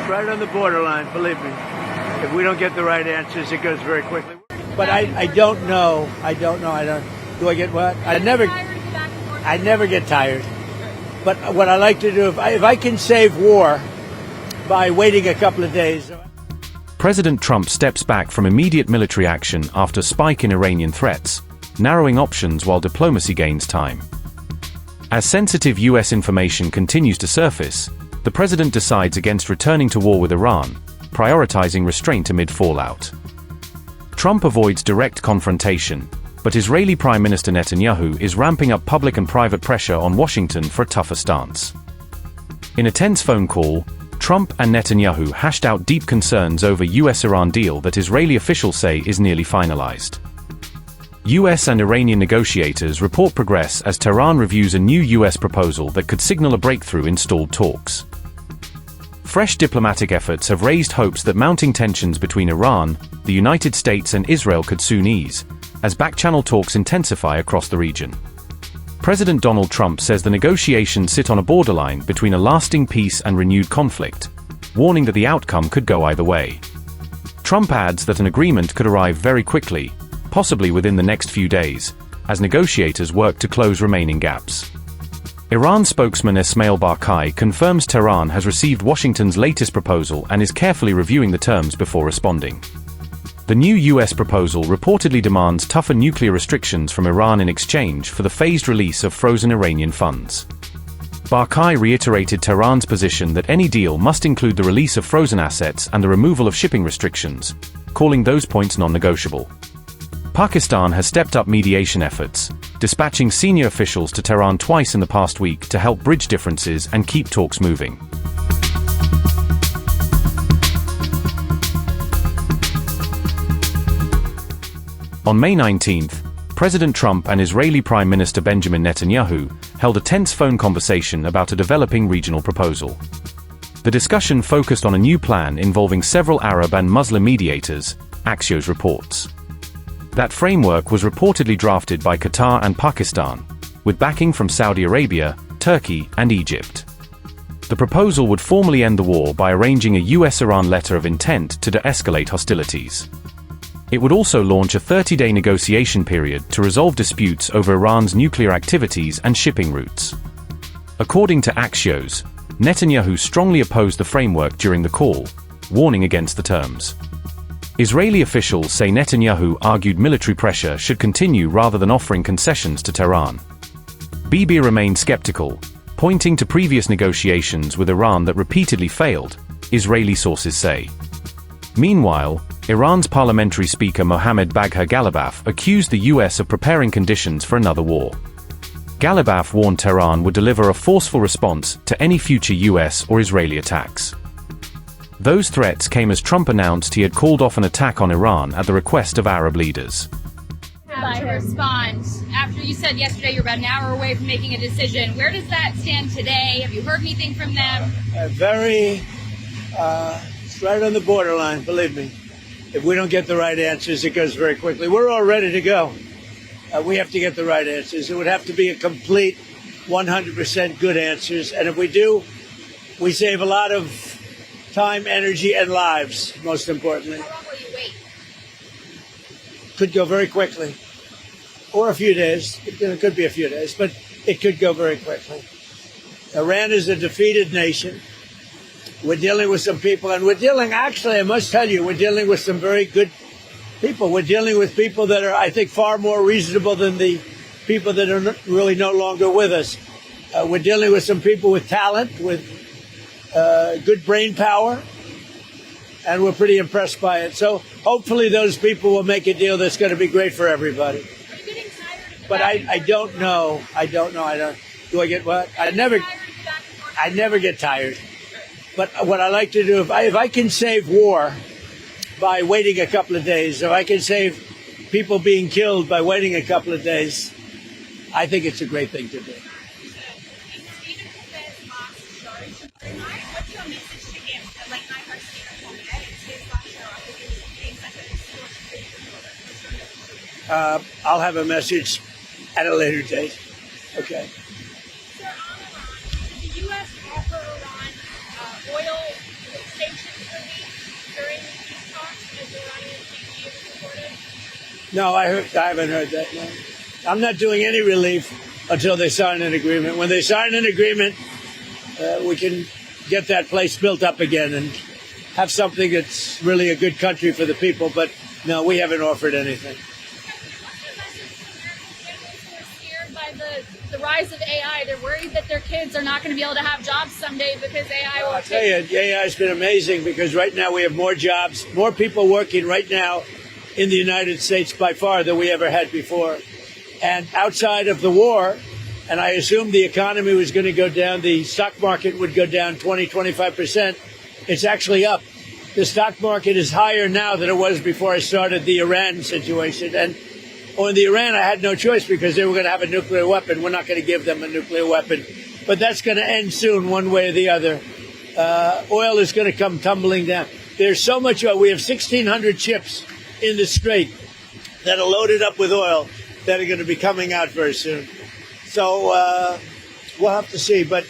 right on the borderline, believe me. If we don't get the right answers, it goes very quickly. But I don't know. Do I get what? I never get tired. But what I like to do, if I can save war by waiting a couple of days. President Trump steps back from immediate military action after spike in Iranian threats, narrowing options while diplomacy gains time. As sensitive U.S. information continues to surface, the president decides against returning to war with Iran, prioritizing restraint amid fallout. Trump avoids direct confrontation, but Israeli Prime Minister Netanyahu is ramping up public and private pressure on Washington for a tougher stance. In a tense phone call, Trump and Netanyahu hashed out deep concerns over U.S.-Iran deal that Israeli officials say is nearly finalized. U.S. and Iranian negotiators report progress as Tehran reviews a new U.S. proposal that could signal a breakthrough in stalled talks. Fresh diplomatic efforts have raised hopes that mounting tensions between Iran, the United States and Israel could soon ease, as back-channel talks intensify across the region. President Donald Trump says the negotiations sit on a borderline between a lasting peace and renewed conflict, warning that the outcome could go either way. Trump adds that an agreement could arrive very quickly, possibly within the next few days, as negotiators work to close remaining gaps. Iran spokesman Esmail Barkai confirms Tehran has received Washington's latest proposal and is carefully reviewing the terms before responding. The new U.S. proposal reportedly demands tougher nuclear restrictions from Iran in exchange for the phased release of frozen Iranian funds. Barkai reiterated Tehran's position that any deal must include the release of frozen assets and the removal of shipping restrictions, calling those points non-negotiable. Pakistan has stepped up mediation efforts, dispatching senior officials to Tehran twice in the past week to help bridge differences and keep talks moving. On May 19th, President Trump and Israeli Prime Minister Benjamin Netanyahu held a tense phone conversation about a developing regional proposal. The discussion focused on a new plan involving several Arab and Muslim mediators, Axios reports. That framework was reportedly drafted by Qatar and Pakistan, with backing from Saudi Arabia, Turkey, and Egypt. The proposal would formally end the war by arranging a US-Iran letter of intent to de-escalate hostilities. It would also launch a 30-day negotiation period to resolve disputes over Iran's nuclear activities and shipping routes. According to Axios, Netanyahu strongly opposed the framework during the call, warning against the terms. Israeli officials say Netanyahu argued military pressure should continue rather than offering concessions to Tehran. Bibi remained skeptical, pointing to previous negotiations with Iran that repeatedly failed, Israeli sources say. Meanwhile, Iran's parliamentary speaker Mohammad Bagher Ghalibaf accused the US of preparing conditions for another war. Ghalibaf warned Tehran would deliver a forceful response to any future US or Israeli attacks. Those threats came as Trump announced he had called off an attack on Iran at the request of Arab leaders. How to respond after you said yesterday you're about an hour away from making a decision. Where does that stand today? Have you heard anything from them? It's right on the borderline, believe me. If we don't get the right answers, it goes very quickly. We're all ready to go. We have to get the right answers. It would have to be a complete 100% good answers. And if we do, we save a lot of time, energy, and lives, most importantly. How long will you wait? Could go very quickly. Or a few days. It could be a few days, but it could go very quickly. Iran is a defeated nation. We're dealing with some people, and I must tell you, we're dealing with some very good people. We're dealing with people that are, I think, far more reasonable than the people that are really no longer with us. We're dealing with some people with talent, with good brain power, and we're pretty impressed by it. So hopefully those people will make a deal that's going to be great for everybody. Are you getting tired? But I don't know. Do I get what? I never get tired. But what I like to do, if I can save war by waiting a couple of days, if I can save people being killed by waiting a couple of days, I think it's a great thing to do. I'll have a message at a later date. Okay. Sir, on Iran, did the U.S. offer Iran oil sanctions No, I haven't heard that. No. I'm not doing any relief until they sign an agreement. When they sign an agreement, we can get that place built up again and have something that's really a good country for the people. But no, we haven't offered anything. The rise of AI, they're worried that their kids are not going to be able to have jobs someday because AI will I'll tell you, AI has been amazing because right now we have more jobs, more people working right now in the United States by far than we ever had before. And outside of the war, and I assumed the economy was going to go down, the stock market would go down 20-25%. It's actually up. The stock market is higher now than it was before I started the Iran situation. And on the Iran, I had no choice because they were going to have a nuclear weapon. We're not going to give them a nuclear weapon. But that's going to end soon, one way or the other. Oil is going to come tumbling down. There's so much oil. We have 1,600 ships in the Strait that are loaded up with oil that are going to be coming out very soon. So we'll have to see. But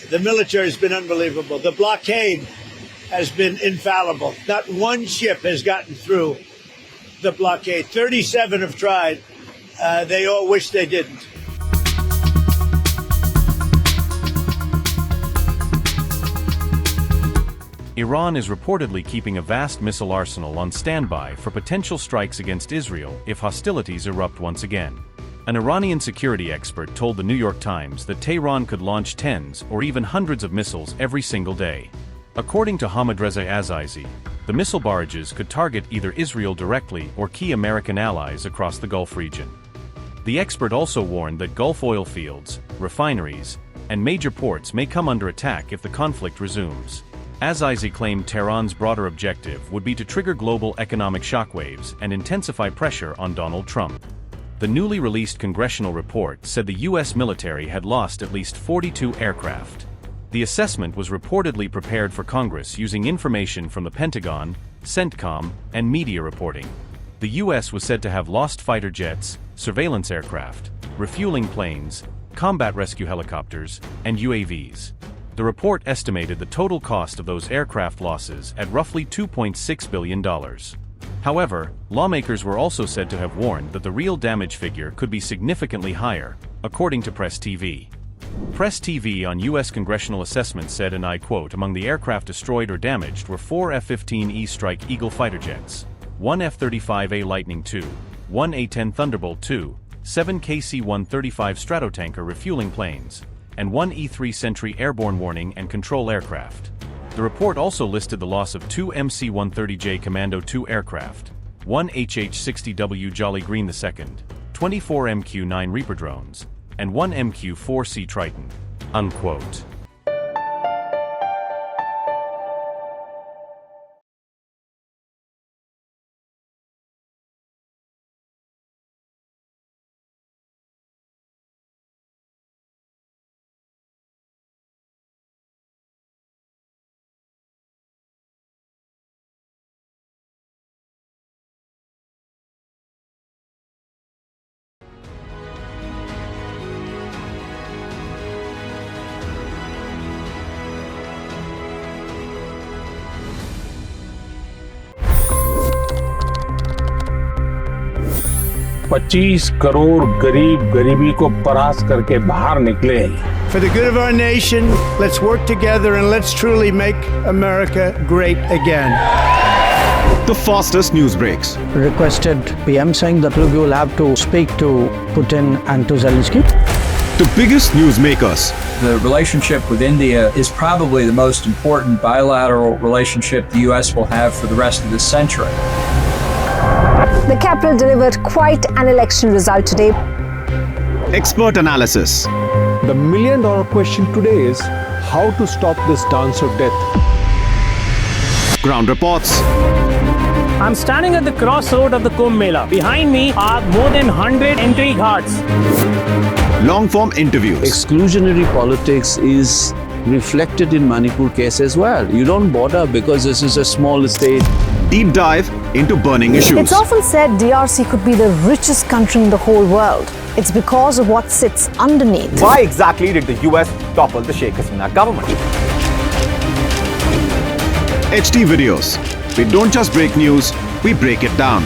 the military has been unbelievable. The blockade has been infallible. Not one ship has gotten through the blockade. 37 have tried. They all wish they didn't. Iran is reportedly keeping a vast missile arsenal on standby for potential strikes against Israel if hostilities erupt once again. An Iranian security expert told the New York Times that Tehran could launch tens or even hundreds of missiles every single day. According to Ahmadreza Azizi, the missile barrages could target either Israel directly or key American allies across the Gulf region. The expert also warned that Gulf oil fields, refineries, and major ports may come under attack if the conflict resumes. Azizi claimed Tehran's broader objective would be to trigger global economic shockwaves and intensify pressure on Donald Trump. The newly released congressional report said the U.S. military had lost at least 42 aircraft. The assessment was reportedly prepared for Congress using information from the Pentagon, CENTCOM, and media reporting. The U.S. was said to have lost fighter jets, surveillance aircraft, refueling planes, combat rescue helicopters, and UAVs. The report estimated the total cost of those aircraft losses at roughly $2.6 billion. However, lawmakers were also said to have warned that the real damage figure could be significantly higher, according to Press TV. Press TV on U.S. congressional assessment said, and I quote, among the aircraft destroyed or damaged were 4 F-15E Strike Eagle fighter jets, 1 F-35A Lightning II, 1 A-10 Thunderbolt II, 7 KC-135 Stratotanker refueling planes, and 1 E-3 Sentry airborne warning and control aircraft. The report also listed the loss of 2 MC-130J Commando II aircraft, 1 HH-60W Jolly Green II, 24 MQ-9 Reaper drones, and 1 MQ-4C Triton. Unquote. $25 crore गरीब गरीबी को परास्त करके बाहर निकले। For the good of our nation, let's work together and let's truly make America great again. The fastest news breaks. Requested PM saying that we will have to speak to Putin and to Zelensky. The biggest news makers. The relationship with India is probably the most important bilateral relationship the U.S. will have for the rest of this century. The capital delivered quite an election result today. Expert analysis. The million-dollar question today is how to stop this dance of death. Ground reports. I'm standing at the crossroad of the Kumbh Mela. Behind me are more than 100 entry ghats. Long-form interviews. Exclusionary politics is reflected in Manipur case as well. You don't bother because this is a small state. Deep dive into burning issues. It's often said DRC could be the richest country in the whole world. It's because of what sits underneath. Why exactly did the US topple the Sheikh Hasina government? HT videos. We don't just break news, we break it down.